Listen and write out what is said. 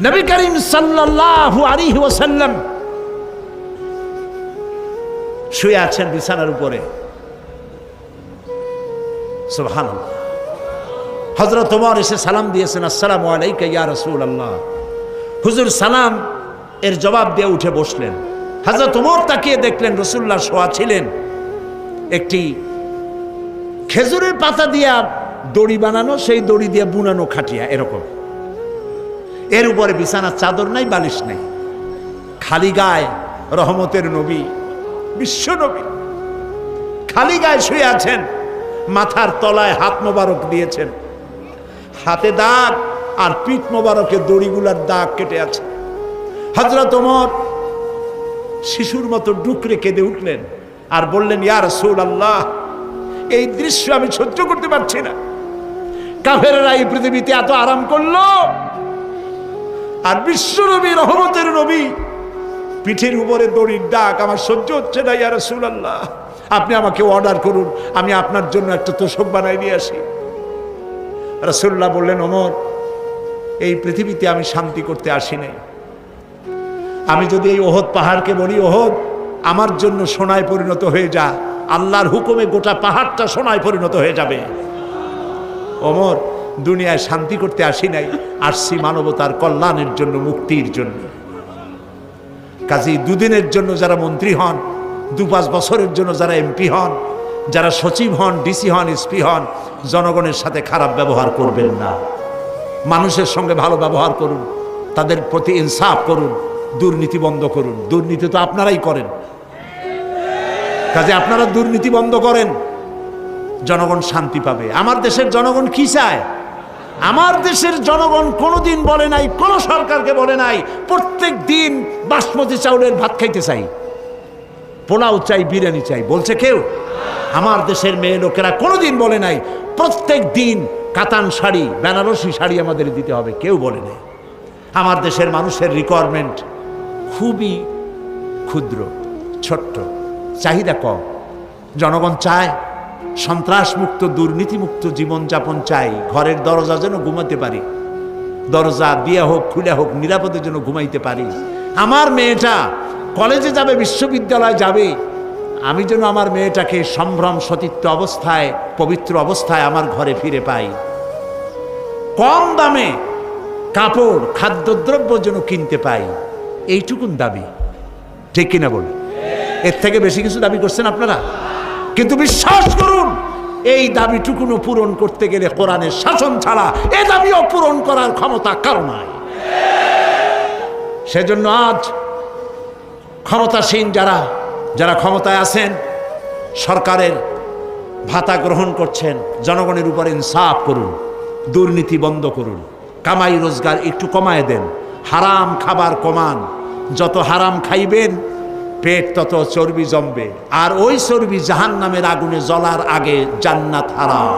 নবী করিম সাল্লাল্লাহু আলাইহি ওয়াসাল্লাম শুয়ে আছেন বিছানার উপরে। সুবহানাল্লাহ। হযরত ওমর এসে সালাম দিয়েছেন, আসসালামু আলাইকা ইয়া রাসূলুল্লাহ। হুজুর সালাম এর জবাব দিয়ে উঠে বসলেন। হযরত ওমর তাকিয়ে দেখলেন রাসূলুল্লাহ শোয়া ছিলেন একটি খেজুরের পাতা দিয়া দড়ি বানানো, সেই দড়ি দিয়ে বুনানো খাটিয়া এরকম। এর উপরে বিছানার চাদর নাই, বালিশ নাই, খালি গায়ে রহমতের নবী, বিশ্ব নবী খালি গায়ে শুয়ে আছেন। মাথার তলায় হাত মোবারক দিয়েছেন, হাতে দাগ আর পিঠ মোবারকে দড়িগুলার দাগ কেটে আছে। হযরত ওমর শিশুর মতো ডুকরে কেঁদে উঠলেন আর বললেন, ইয়া রাসূলুল্লাহ, এই দৃশ্য আমি সহ্য করতে পারছি না। কাফেররা এই পৃথিবীতে এত আরাম করলো, আর বিশ্ব নবী রহমতের নবী পিঠের উপরে দড়ির দাগ, আমার সহ্য হচ্ছে না। ইয়া রাসূলুল্লাহ, আপনি আমাকে অর্ডার করুন, আমি আপনার জন্য একটা তোশক বানাই নিয়ে আসি। রাসূলুল্লাহ বললেন, ওমর, এই পৃথিবীতে আমি শান্তি করতে আসি নাই। আমি যদি এই ওহদ পাহাড়কে বলি, ওহদ আমার জন্য সোনায় পরিণত হয়ে যা, আল্লাহর হুকুমে গোটা পাহাড়টা সোনায় পরিণত হয়ে যাবে। ওমর, দুনিয়ায় শান্তি করতে আসি নাই, আসছি মানবতার কল্যাণের জন্য, মুক্তির জন্য। কাজেই দুদিনের জন্য যারা মন্ত্রী হন, 2-5 বছরের জন্য যারা এমপি হন, যারা সচিব হন, ডিসি হন, এসপি হন, জনগণের সাথে খারাপ ব্যবহার করবেন না। মানুষের সঙ্গে ভালো ব্যবহার করুন, তাদের প্রতি ইনসাফ করুন, দুর্নীতি বন্ধ করুন। দুর্নীতি তো আপনারাই করেন, কাজে আপনারা দুর্নীতি বন্ধ করেন, জনগণ শান্তি পাবে। আমার দেশের জনগণ কি চায়? আমার দেশের জনগণ কোনোদিন বলে নাই, কোন সরকারকে বলে নাই প্রত্যেক দিন বাসমতি চাউলের ভাত খাইতে চাই, পোলাও চাই, বিরিয়ানি চাই, বলছে কেউ? আমার দেশের মেয়ে লোকেরা কোনোদিন বলে নাই প্রত্যেক দিন কাতান শাড়ি, বেনারসি শাড়ি আমাদের দিতে হবে, কেউ বলে নাই। আমার দেশের মানুষের রিকোয়ারমেন্ট খুবই ক্ষুদ্র, ছোট্ট, চাহিদা কম। জনগণ চায় সন্ত্রাসমুক্ত, দুর্নীতিমুক্ত জীবনযাপন চাই। ঘরের দরজা যেন ঘুমাতে পারি, দরজা দিয়ে হোক খুলে হোক নিরাপদে যেন ঘুমাইতে পারি। আমার মেয়েটা কলেজে যাবে, বিশ্ববিদ্যালয়ে যাবে, আমি যেন আমার মেয়েটাকে সম্ভ্রম সতীত্ব অবস্থায়, পবিত্র অবস্থায় আমার ঘরে ফিরে পাই। কম দামে কাপড়, খাদ্যদ্রব্য যেন কিনতে পাই, এইটুকুন দাবি, ঠিক কিনা বল? এর থেকে বেশি কিছু দাবি করছেন আপনারা? কিন্তু বিশ্বাস করুন, এই দাবিটুকুনও পূরণ করতে গেলে কোরআনের শাসন ছাড়া এ দাবিও পূরণ করার ক্ষমতা কারো নাই। সেজন্য আজ ক্ষমতাসীন যারা ক্ষমতায় আছেন, সরকারের ভাতা গ্রহণ করছেন, জনগণের উপর ইনসাফ করুন, দুর্নীতি বন্ধ করুন, কামাই রোজগার একটু কমায় দেন, হারাম খাবার কমান। যত হারাম খাইবেন পেট তত চর্বি জমবে, আর ওই চর্বি জাহান্নামের আগুনে জ্বলার আগে জান্নাত হারাম।